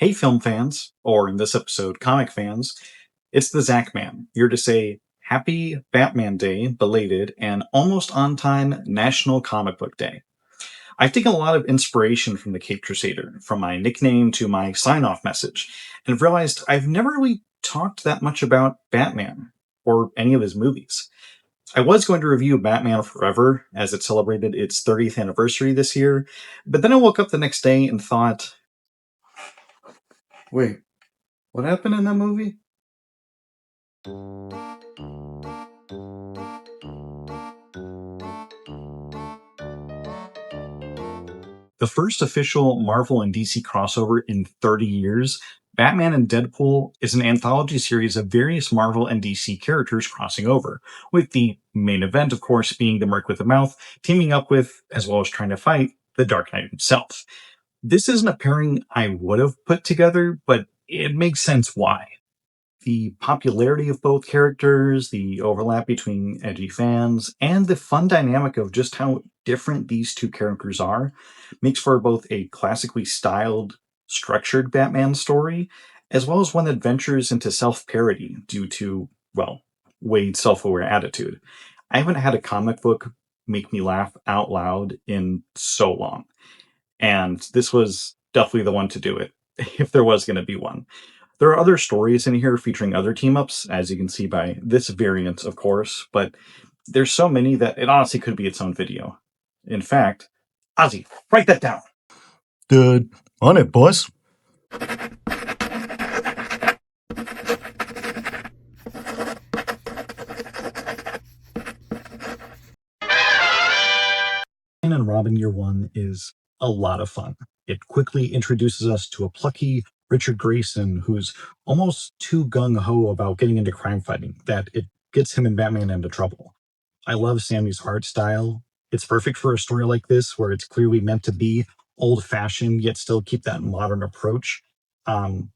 Hey, film fans, or in this episode, comic fans, it's the Zach Man, here to say Happy Batman Day, belated, and almost on time National Comic Book Day. I've taken a lot of inspiration from the Cape Crusader, from my nickname to my sign off message, and have realized I've never really talked that much about Batman, or any of his movies. I was going to review Batman Forever, as it celebrated its 30th anniversary this year, but then I woke up the next day and thought, wait, what happened in that movie? The first official Marvel and DC crossover in 30 years, Batman and Deadpool is an anthology series of various Marvel and DC characters crossing over, with the main event, of course, being the Merc with the Mouth teaming up with, as well as trying to fight, the Dark Knight himself. This isn't a pairing I would have put together, but it makes sense why. The popularity of both characters, the overlap between edgy fans, and the fun dynamic of just how different these two characters are makes for both a classically styled, structured Batman story, as well as one that ventures into self parody due to, well, Wade's self aware attitude. I haven't had a comic book make me laugh out loud in so long, and this was definitely the one to do it, if there was going to be one. There are other stories in here featuring other team ups, as you can see by this variant, of course, but there's so many that it honestly could be its own video. In fact, Ozzy, write that down. Dude, on it, boss. Batman and Robin Year One is a lot of fun. It quickly introduces us to a plucky Richard Grayson who's almost too gung ho about getting into crime fighting that it gets him and Batman into trouble. I love Sammy's art style. It's perfect for a story like this where it's clearly meant to be old fashioned yet still keep that modern approach.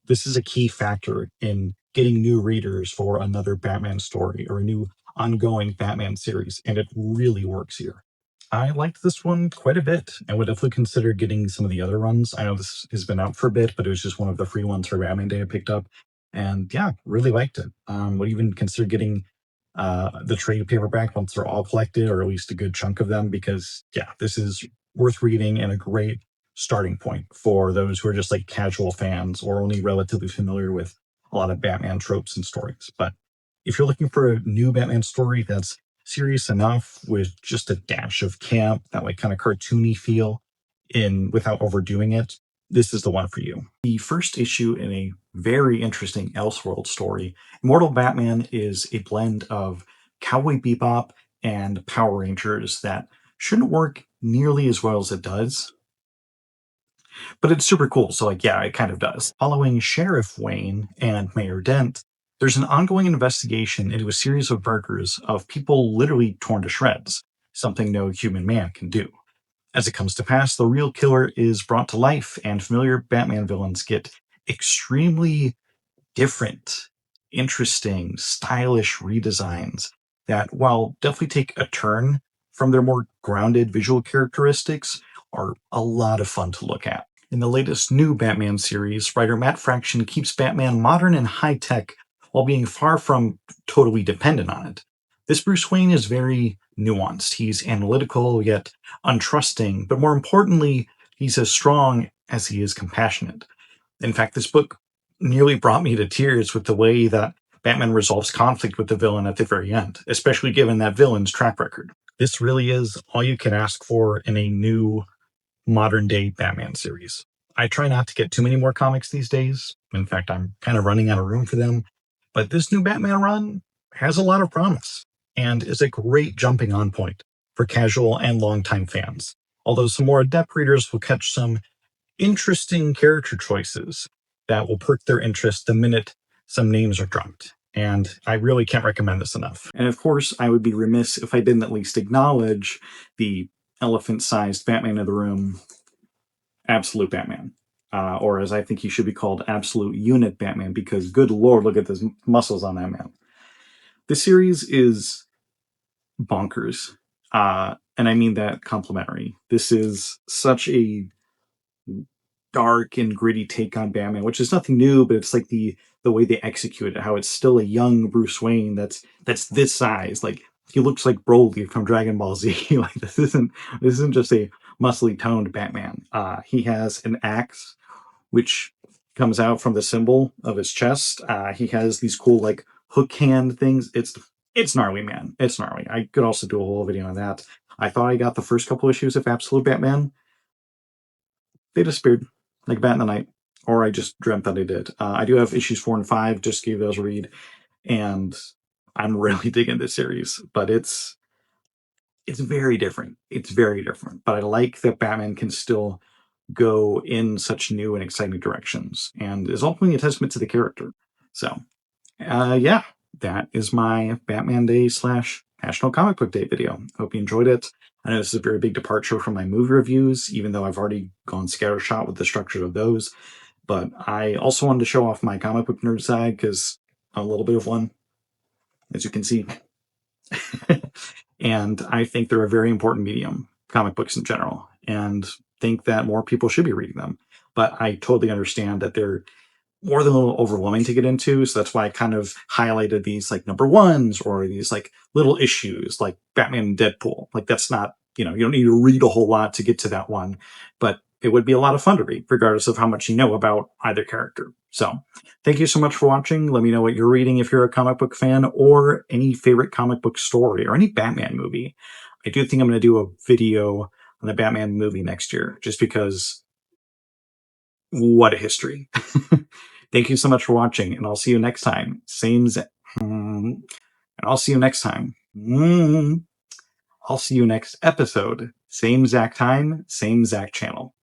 This is a key factor in getting new readers for another Batman story or a new ongoing Batman series, and it really works here. I liked this one quite a bit and would definitely consider getting some of the other runs. I know this has been out for a bit, but it was just one of the free ones for Batman Day I picked up. And yeah, really liked it. Would even consider getting the trade paperback once they're all collected, or at least a good chunk of them, because yeah, this is worth reading and a great starting point for those who are just like casual fans or only relatively familiar with a lot of Batman tropes and stories. But if you're looking for a new Batman story that's serious enough with just a dash of camp, that like kind of cartoony feel in without overdoing it, this is the one for you. The first issue in a very interesting Elseworld story, Immortal Batman is a blend of Cowboy Bebop and Power Rangers that shouldn't work nearly as well as it does, but it's super cool. So, like, yeah, it kind of does. Following Sheriff Wayne and Mayor Dent, there's an ongoing investigation into a series of burglars of people literally torn to shreds, something no human man can do. As it comes to pass, the real killer is brought to life, and familiar Batman villains get extremely different, interesting, stylish redesigns that, while definitely take a turn from their more grounded visual characteristics, are a lot of fun to look at. In the latest new Batman series, writer Matt Fraction keeps Batman modern and high tech while being far from totally dependent on it. This Bruce Wayne is very nuanced. He's analytical yet untrusting, but more importantly, he's as strong as he is compassionate. In fact, this book nearly brought me to tears with the way that Batman resolves conflict with the villain at the very end, especially given that villain's track record. This really is all you can ask for in a new modern day Batman series. I try not to get too many more comics these days. In fact, I'm kind of running out of room for them. But this new Batman run has a lot of promise and is a great jumping on point for casual and longtime fans. Although some more adept readers will catch some interesting character choices that will perk their interest the minute some names are dropped. And I really can't recommend this enough. And of course, I would be remiss if I didn't at least acknowledge the elephant sized Batman of the room, Absolute Batman. Or as I think he should be called, Absolute Unit Batman, because good lord, look at those muscles on that man. This series is bonkers. And I mean that complimentary. This is such a dark and gritty take on Batman, which is nothing new, but it's like the way they execute it, how it's still a young Bruce Wayne that's this size. Like he looks like Broly from Dragon Ball Z. Like this isn't just a muscly toned Batman. He has an axe which comes out from the symbol of his chest. He has these cool like hook hand things. It's gnarly, man. It's gnarly. I could also do a whole video on that. I thought I got the first couple issues of Absolute Batman. They disappeared like a bat in the night, or I just dreamt that I did. I do have issues 4 and 5. Just gave those a read, and I'm really digging this series. But it's very different. It's very different. But I like that Batman can still go in such new and exciting directions, and is ultimately a testament to the character. So, yeah, that is my Batman Day slash National Comic Book Day video. Hope you enjoyed it. I know this is a very big departure from my movie reviews, even though I've already gone scattershot with the structure of those. But I also wanted to show off my comic book nerd side because I'm a little bit of one, as you can see. And I think they're a very important medium, comic books in general, and think that more people should be reading them. But I totally understand that they're more than a little overwhelming to get into. So that's why I kind of highlighted these like number ones or these like little issues like Batman and Deadpool. Like that's not, you don't need to read a whole lot to get to that one, but it would be a lot of fun to read, regardless of how much you know about either character. So thank you so much for watching. Let me know what you're reading if you're a comic book fan, or any favorite comic book story or any Batman movie. I do think I'm going to do a video on the Batman movie next year, just because what a history. Thank you so much for watching, and I'll see you next time. And I'll see you next time. I'll see you next episode. Same Zach time, same Zach channel.